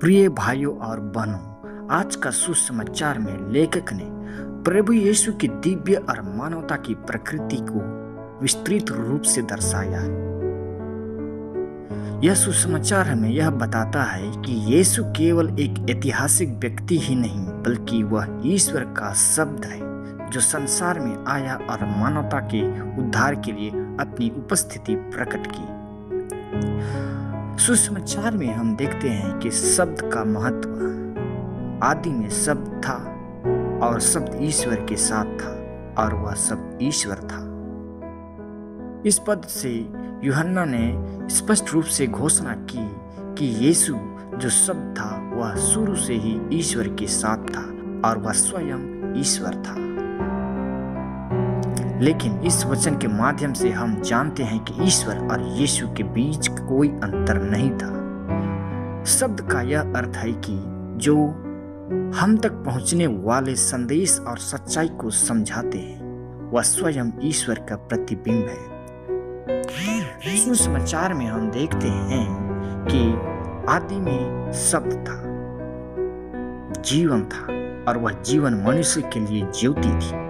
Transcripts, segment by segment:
प्रिय भाइयों और बहनों, आज का सुसमाचार में लेखक ने प्रभु यीशु की दिव्य और मानवता की प्रकृति को विस्तृत रूप से दर्शाया है। यह सुसमाचार हमें यह बताता है कि यीशु केवल एक ऐतिहासिक व्यक्ति ही नहीं, बल्कि वह ईश्वर का शब्द है जो संसार में आया और मानवता के उद्धार के लिए अपनी उपस्थिति प्रकट की। सुसमाचार में हम देखते हैं कि शब्द का महत्व। आदि में शब्द था और शब्द ईश्वर के साथ था और वह शब्द ईश्वर था। इस पद से यूहन्ना ने स्पष्ट रूप से घोषणा की कि यीशु जो शब्द था वह शुरू से ही ईश्वर के साथ था और वह स्वयं ईश्वर था। लेकिन इस वचन के माध्यम से हम जानते हैं कि ईश्वर और यीशु के बीच कोई अंतर नहीं था। शब्द का यह अर्थ है कि जो हम तक पहुंचने वाले संदेश और सच्चाई को समझाते हैं वह स्वयं ईश्वर का प्रतिबिंब है। सुसमाचार में हम देखते हैं कि आदि में शब्द था, जीवन था और वह जीवन मनुष्य के लिए ज्योति थी।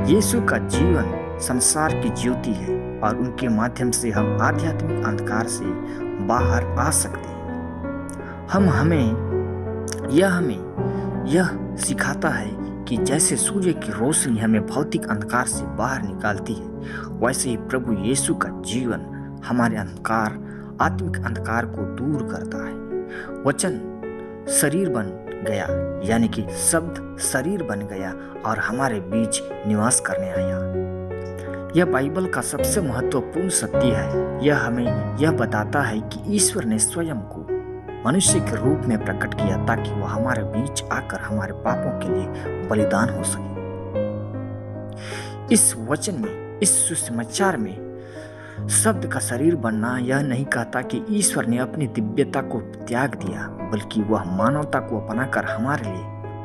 यीशु का जीवन संसार की ज्योति है और उनके माध्यम से हम आध्यात्मिक अंधकार से बाहर आ सकते हैं। हमें यह सिखाता है कि जैसे सूर्य की रोशनी हमें भौतिक अंधकार से बाहर निकालती है, वैसे ही प्रभु यीशु का जीवन हमारे आत्मिक अंधकार को दूर करता है। वचन शरीर बन गया, यानी कि शब्द शरीर बन गया और हमारे बीच निवास करने आया। यह बाइबल का सबसे महत्वपूर्ण सत्य है। यह हमें यह बताता है कि ईश्वर ने स्वयं को मनुष्य के रूप में प्रकट किया ताकि वह हमारे बीच आकर हमारे पापों के लिए बलिदान हो सके। इस वचन में, इस सुसमाचार में शब्द का शरीर बनना यह नहीं कहता कि ईश्वर ने अपनी दिव्यता को त्याग दिया, बल्कि वह मानवता को अपनाकर हमारे लिए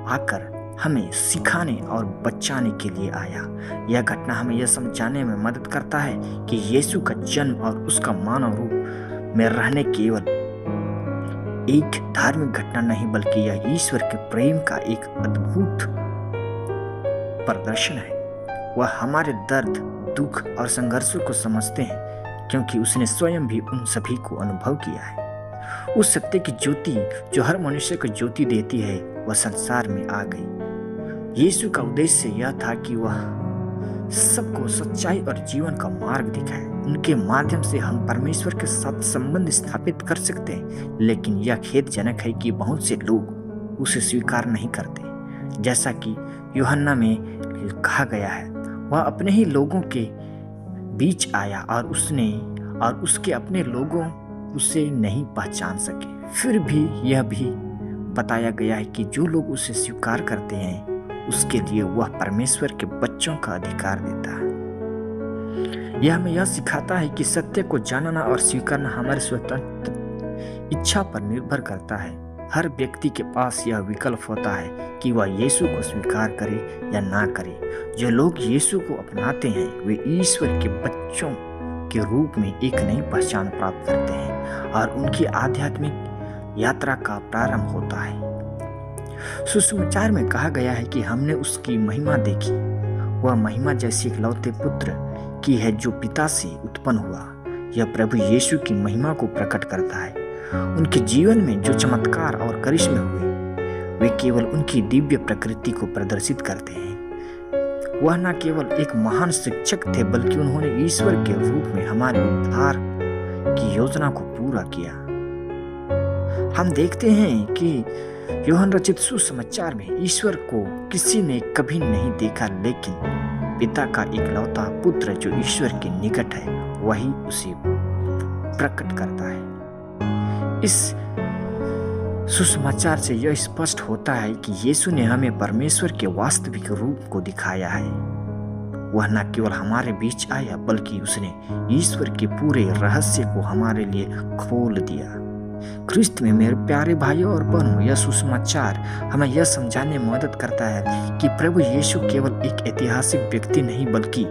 आकर हमें सिखाने और बचाने के लिए आया। यह घटना हमें यह समझाने में मदद करता है कि यीशु का जन्म और उसका मानव रूप में रहने केवल एक धार्मिक घटना नहीं, बल्कि यह ईश्वर के प्रेम का एक अद्भुत प्रदर्शन है। वह हमारे दर्द, दुख और संघर्षों को समझते हैं क्योंकि उसने स्वयं भी उन सभी को अनुभव किया है। उस सत्य की ज्योति जो हर मनुष्य को ज्योति देती है वह संसार में आ गई। यीशु का उद्देश्य यह था कि वह सबको सच्चाई और जीवन का मार्ग दिखाए। उनके माध्यम से हम परमेश्वर के साथ संबंध स्थापित कर सकते हैं, लेकिन यह खेदजनक है कि बहुत से लोग उसे स्वीकार नहीं करते। जैसा कि यूहन्ना में कहा गया है, वह अपने ही लोगों के बीच आया और उसके अपने लोगों उसे नहीं पहचान सके। फिर भी यह भी बताया गया है कि जो लोग उसे स्वीकार करते हैं उसके लिए वह परमेश्वर के बच्चों का अधिकार देता है। यह हमें यह सिखाता है कि सत्य को जानना और स्वीकारना हमारी स्वतंत्र इच्छा पर निर्भर करता है। हर व्यक्ति के पास यह विकल्प होता है कि वह यीशु को स्वीकार करे या ना करे। जो लोग यीशु को अपनाते हैं वे ईश्वर के बच्चों के रूप में एक नई पहचान प्राप्त करते हैं और उनकी आध्यात्मिक यात्रा का प्रारंभ होता है। सुसमाचार में कहा गया है कि हमने उसकी महिमा देखी। वह महिमा जैसे इकलौते पुत्र की है जो पिता से उत्पन्न हुआ। यह प्रभु यीशु की महिमा को प्रकट करता है। उनके जीवन में जो चमत्कार और करिश्मे हुए वे केवल उनकी दिव्य प्रकृति को प्रदर्शित करते हैं। वह न केवल एक महान शिक्षक थे, बल्कि उन्होंने ईश्वर के रूप में हमारे उद्धार की योजना को पूरा किया। हम देखते हैं कि यूहन्ना रचित सुसमाचार में ईश्वर को किसी ने कभी नहीं देखा, लेकिन पिता का इकलौता पुत्र जो ईश्वर के निकट है वही उसे प्रकट करता है। इस सुसमाचार से यह स्पष्ट होता है कि यीशु ने हमें परमेश्वर के वास्तविक रूप को दिखाया है। वह न केवल हमारे बीच आया, बल्कि उसने ईश्वर के पूरे रहस्य को हमारे लिए खोल दिया। ख्रिस्त में मेरे प्यारे भाइयों और बहनों, यह सुसमाचार हमें यह समझाने में मदद करता है कि प्रभु यीशु केवल एक ऐतिहासिक व्यक्ति नहीं, बल्कि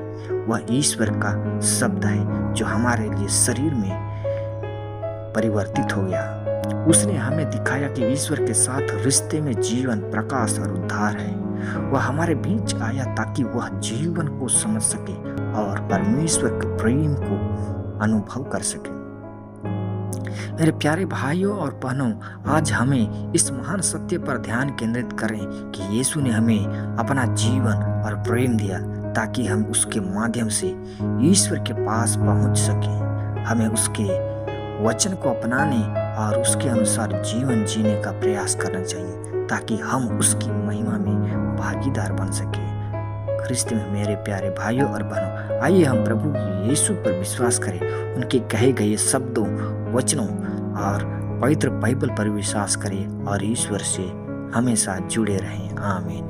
वह ईश्वर का शब्द है जो हमारे लिए शरीर में परिवर्तित हो गया उसने हमें दिखाया कि ईश्वर के साथ रिश्ते में जीवन, प्रकाश और उद्धार है। वह हमारे बीच आया ताकि वह जीवन को समझ सके और परमेश्वर के प्रेम को अनुभव कर सके। मेरे प्यारे भाइयों और बहनों, आज हमें इस महान सत्य पर ध्यान केंद्रित करें कि यीशु ने हमें अपना जीवन और प्रेम दिया ताकि हम उसके माध्यम से ईश्वर के पास पहुंच सकें। हमें उसके वचन को अपनाने और उसके अनुसार जीवन जीने का प्रयास करना चाहिए ताकि हम उसकी महिमा में भागीदार बन सके। ख्रिस्त में मेरे प्यारे भाइयों और बहनों, आइए हम प्रभु यीशु पर विश्वास करें, उनके कहे गए शब्दों, वचनों और पवित्र बाइबल पर विश्वास करें और ईश्वर से हमेशा जुड़े रहें। आमीन।